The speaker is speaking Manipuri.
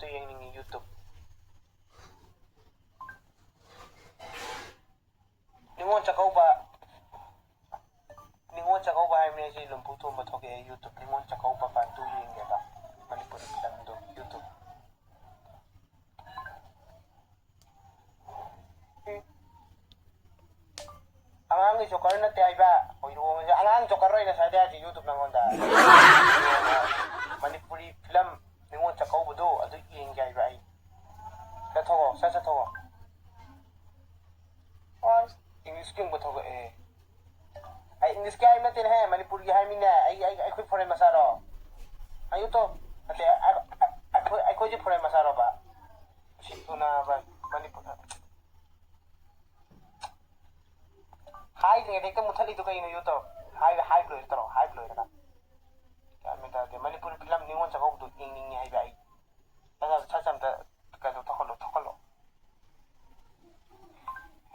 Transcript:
ꯇꯨ ꯌꯦꯡꯅꯤꯡꯉꯤ ꯌꯨꯇꯨꯕ ꯅꯤꯉꯣꯜ ꯆꯥꯛꯀꯧꯕ ꯍꯥꯏꯕꯅꯦ ꯑꯩꯁꯦ ꯂꯨꯝꯐꯨ ꯊꯣꯡꯕ ꯊꯣꯛꯑꯦ YouTube Ningol Chakkouba part 2 ꯌꯦꯡꯒꯦꯕ Manipuri ꯐꯤꯂꯝꯗꯣ YouTube ꯑꯉꯥꯡꯒꯤ ꯖꯣꯀꯔ ꯅꯠꯇꯦ ꯍꯥꯏꯕ ꯍꯣꯏꯔꯣꯡꯁꯦ ꯑꯉꯥꯡ ꯖꯣꯀꯔ ꯑꯣꯏꯅ ꯁꯥꯏꯗ ꯍꯥꯏꯁꯦ ꯌꯨꯇꯨꯕ ꯅꯪꯉꯣꯟꯗ ꯃꯅꯤꯄꯨꯔꯤ ꯐꯤꯂꯝ ꯅꯤꯉꯣꯜ ꯆꯥꯛꯀꯧꯕꯗꯣ ꯑꯗꯨ ꯌꯦꯡꯒꯦ ꯍꯥꯏꯕ ꯑꯩ ꯆꯠꯊꯣꯛꯑꯣ ꯆꯠꯊꯣꯛꯑꯣ ꯑꯁ ꯏꯪꯂꯤꯁ ꯌꯦꯡꯕ ꯊꯣꯛꯂꯛꯑꯦ ꯑꯩ ꯏꯪꯂꯤꯁꯀꯤ ꯍꯥꯏꯕ ꯅꯠꯇꯦꯅꯦꯍꯦ ꯃꯅꯤꯄꯨꯔꯒꯤ ꯍꯥꯏꯃꯤꯅꯦ ꯑꯩꯈꯣꯏ ꯐꯣꯔꯦꯟ ꯃꯆꯥꯔꯣ ꯌꯨꯇꯨꯕ ꯅꯠꯇꯦ ꯑꯩꯈꯣꯏꯁꯦ ꯐꯣꯔꯦꯟ ꯃꯆꯥꯔꯣꯕ ꯁꯤꯠꯇꯨꯅꯕ ꯃꯅꯤꯄꯨꯔ ꯍꯥꯏꯗ꯭ꯔꯤꯉꯩꯗ ꯍꯦꯛꯇ ꯃꯨꯠꯊꯠꯂꯤꯗꯣ ꯀꯩꯅꯣ ꯌꯨꯇꯨꯕ ꯍꯥꯏꯕ ꯂꯣꯏꯔ ꯇꯧꯔꯣ ꯍꯥꯏꯕ ꯂꯣꯏꯔꯒ ꯒ꯭ꯌꯥꯟ ꯃꯦꯟ ꯇꯥꯗꯦ ꯃꯅꯤꯄꯨꯔꯤ ꯐꯤꯂꯝ ꯅꯤꯉꯣꯜ ꯆꯥꯛꯀꯧꯕꯗꯣ ꯌꯦꯡꯅꯤꯡꯉꯤ ꯍꯥꯏꯕ ꯑꯩ